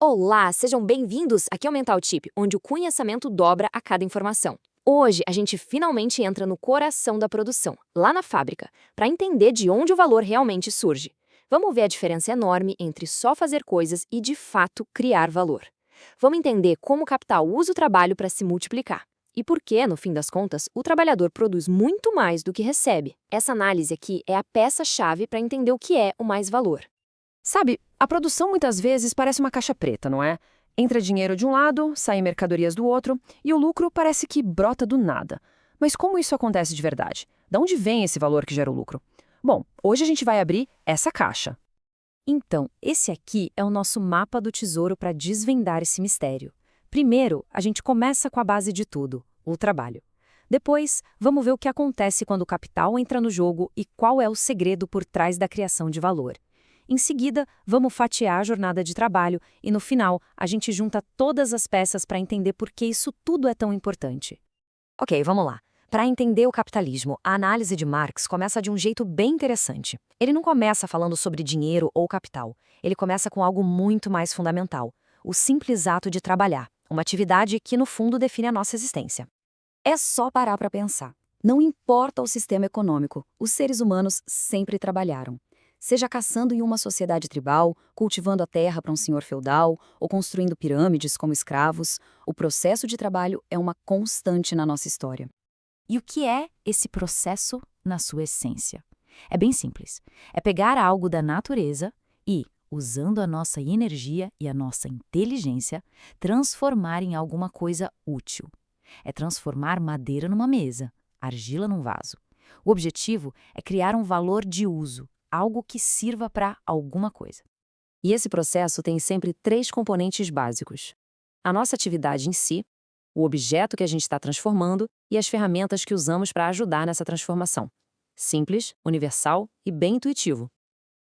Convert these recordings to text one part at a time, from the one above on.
Olá, sejam bem-vindos! Aqui é o Mental Tip, onde o conhecimento dobra a cada informação. Hoje, a gente finalmente entra no coração da produção, lá na fábrica, para entender de onde o valor realmente surge. Vamos ver a diferença enorme entre só fazer coisas e, de fato, criar valor. Vamos entender como o capital usa o trabalho para se multiplicar. E por que, no fim das contas, o trabalhador produz muito mais do que recebe. Essa análise aqui é a peça-chave para entender o que é o mais-valor. Sabe, a produção muitas vezes parece uma caixa preta, não é? Entra dinheiro de um lado, saem mercadorias do outro, e o lucro parece que brota do nada. Mas como isso acontece de verdade? De onde vem esse valor que gera o lucro? Bom, hoje a gente vai abrir essa caixa. Então, esse aqui é o nosso mapa do tesouro para desvendar esse mistério. Primeiro, a gente começa com a base de tudo, o trabalho. Depois, vamos ver o que acontece quando o capital entra no jogo e qual é o segredo por trás da criação de valor. Em seguida, vamos fatiar a jornada de trabalho e, no final, a gente junta todas as peças para entender por que isso tudo é tão importante. Ok, vamos lá. Para entender o capitalismo, a análise de Marx começa de um jeito bem interessante. Ele não começa falando sobre dinheiro ou capital. Ele começa com algo muito mais fundamental: o simples ato de trabalhar, uma atividade que, no fundo, define a nossa existência. É só parar para pensar. Não importa o sistema econômico, os seres humanos sempre trabalharam. Seja caçando em uma sociedade tribal, cultivando a terra para um senhor feudal ou construindo pirâmides como escravos, o processo de trabalho é uma constante na nossa história. E o que é esse processo na sua essência? É bem simples. É pegar algo da natureza e, usando a nossa energia e a nossa inteligência, transformar em alguma coisa útil. É transformar madeira numa mesa, argila num vaso. O objetivo é criar um valor de uso, algo que sirva para alguma coisa. E esse processo tem sempre três componentes básicos: a nossa atividade em si, o objeto que a gente está transformando e as ferramentas que usamos para ajudar nessa transformação. Simples, universal e bem intuitivo.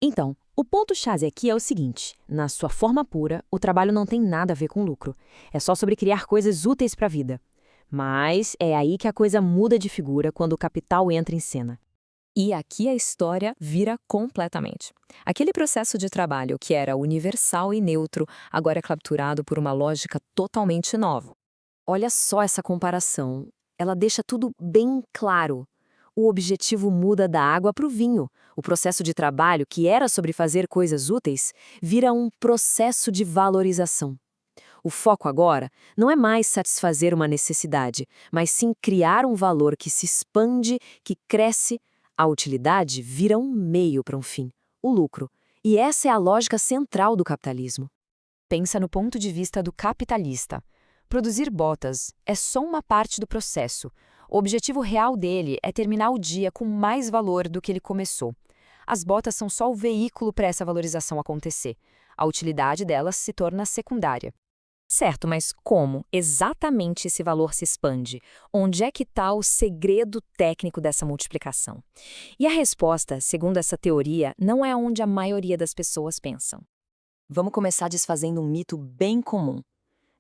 Então, o ponto-chave aqui é o seguinte: na sua forma pura, o trabalho não tem nada a ver com lucro. É só sobre criar coisas úteis para a vida. Mas é aí que a coisa muda de figura quando o capital entra em cena. E aqui a história vira completamente. Aquele processo de trabalho que era universal e neutro, agora é capturado por uma lógica totalmente nova. Olha só essa comparação. Ela deixa tudo bem claro. O objetivo muda da água para o vinho. O processo de trabalho, que era sobre fazer coisas úteis, vira um processo de valorização. O foco agora não é mais satisfazer uma necessidade, mas sim criar um valor que se expande, que cresce. A utilidade vira um meio para um fim, o lucro. E essa é a lógica central do capitalismo. Pensa no ponto de vista do capitalista. Produzir botas é só uma parte do processo. O objetivo real dele é terminar o dia com mais valor do que ele começou. As botas são só o veículo para essa valorização acontecer. A utilidade delas se torna secundária. Certo, mas como exatamente esse valor se expande? Onde é que está o segredo técnico dessa multiplicação? E a resposta, segundo essa teoria, não é onde a maioria das pessoas pensam. Vamos começar desfazendo um mito bem comum.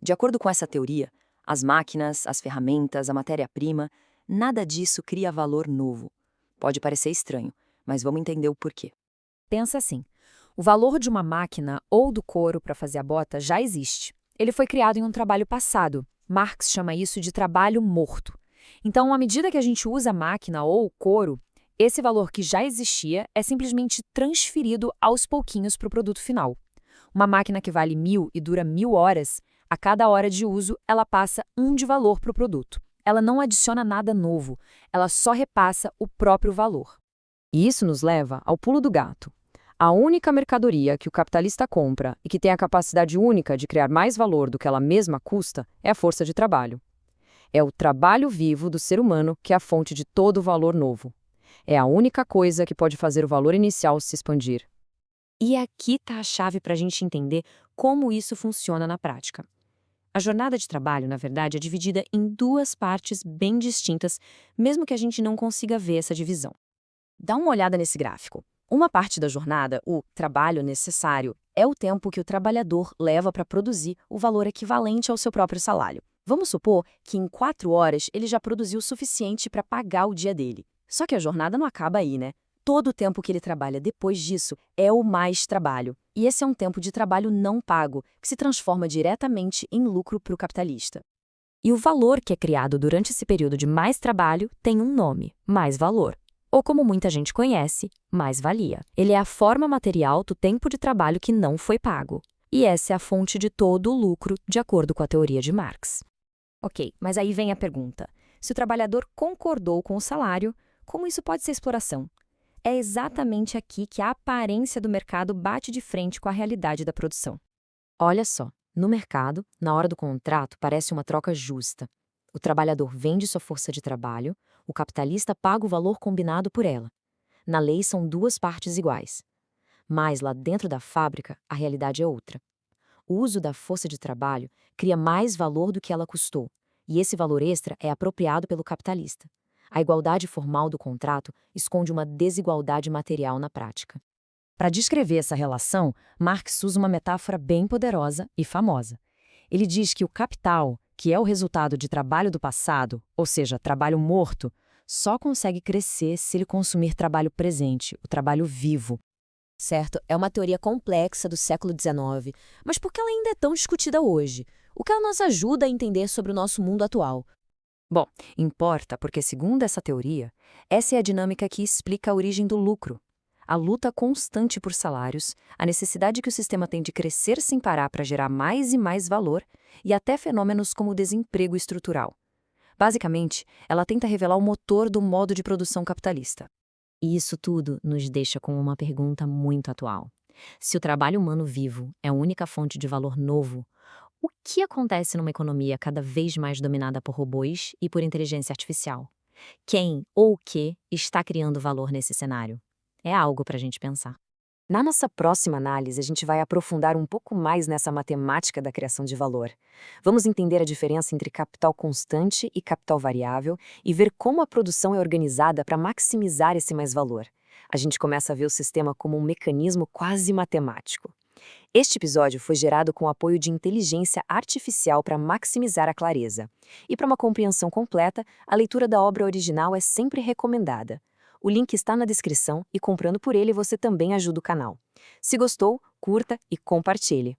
De acordo com essa teoria, as máquinas, as ferramentas, a matéria-prima, nada disso cria valor novo. Pode parecer estranho, mas vamos entender o porquê. Pensa assim: o valor de uma máquina ou do couro para fazer a bota já existe. Ele foi criado em um trabalho passado. Marx chama isso de trabalho morto. Então, à medida que a gente usa a máquina ou o couro, esse valor que já existia é simplesmente transferido aos pouquinhos para o produto final. Uma máquina que vale 1.000 e dura 1.000 horas, a cada hora de uso, ela passa 1 de valor para o produto. Ela não adiciona nada novo, ela só repassa o próprio valor. E isso nos leva ao pulo do gato. A única mercadoria que o capitalista compra e que tem a capacidade única de criar mais valor do que ela mesma custa é a força de trabalho. É o trabalho vivo do ser humano que é a fonte de todo o valor novo. É a única coisa que pode fazer o valor inicial se expandir. E aqui está a chave para a gente entender como isso funciona na prática. A jornada de trabalho, na verdade, é dividida em duas partes bem distintas, mesmo que a gente não consiga ver essa divisão. Dá uma olhada nesse gráfico. Uma parte da jornada, o trabalho necessário, é o tempo que o trabalhador leva para produzir o valor equivalente ao seu próprio salário. Vamos supor que em 4 horas ele já produziu o suficiente para pagar o dia dele. Só que a jornada não acaba aí, né? todo o tempo que ele trabalha depois disso é o mais trabalho. E esse é um tempo de trabalho não pago, que se transforma diretamente em lucro para o capitalista. E o valor que é criado durante esse período de mais trabalho tem um nome: mais-valor. Ou como muita gente conhece, mais-valia. Ele é a forma material do tempo de trabalho que não foi pago. E essa é a fonte de todo o lucro, de acordo com a teoria de Marx. Ok, mas aí vem a pergunta. Se o trabalhador concordou com o salário, como isso pode ser exploração? É exatamente aqui que a aparência do mercado bate de frente com a realidade da produção. Olha só, no mercado, na hora do contrato, parece uma troca justa. O trabalhador vende sua força de trabalho, o capitalista paga o valor combinado por ela. Na lei são duas partes iguais. Mas lá dentro da fábrica, a realidade é outra. O uso da força de trabalho cria mais valor do que ela custou, e esse valor extra é apropriado pelo capitalista. A igualdade formal do contrato esconde uma desigualdade material na prática. Para descrever essa relação, Marx usa uma metáfora bem poderosa e famosa. Ele diz que o capital, que é o resultado de trabalho do passado, ou seja, trabalho morto, só consegue crescer se ele consumir trabalho presente, o trabalho vivo. Certo, é uma teoria complexa do século XIX, mas por que ela ainda é tão discutida hoje? O que ela nos ajuda a entender sobre o nosso mundo atual? Bom, importa porque, segundo essa teoria, essa é a dinâmica que explica a origem do lucro. A luta constante por salários, a necessidade que o sistema tem de crescer sem parar para gerar mais e mais valor, e até fenômenos como o desemprego estrutural. Basicamente, ela tenta revelar o motor do modo de produção capitalista. E isso tudo nos deixa com uma pergunta muito atual. Se o trabalho humano vivo é a única fonte de valor novo, o que acontece numa economia cada vez mais dominada por robôs e por inteligência artificial? Quem ou o que está criando valor nesse cenário? É algo para a gente pensar. Na nossa próxima análise, a gente vai aprofundar um pouco mais nessa matemática da criação de valor. Vamos entender a diferença entre capital constante e capital variável e ver como a produção é organizada para maximizar esse mais-valor. A gente começa a ver o sistema como um mecanismo quase matemático. Este episódio foi gerado com o apoio de inteligência artificial para maximizar a clareza. E para uma compreensão completa, a leitura da obra original é sempre recomendada. O link está na descrição e comprando por ele você também ajuda o canal. Se gostou, curta e compartilhe.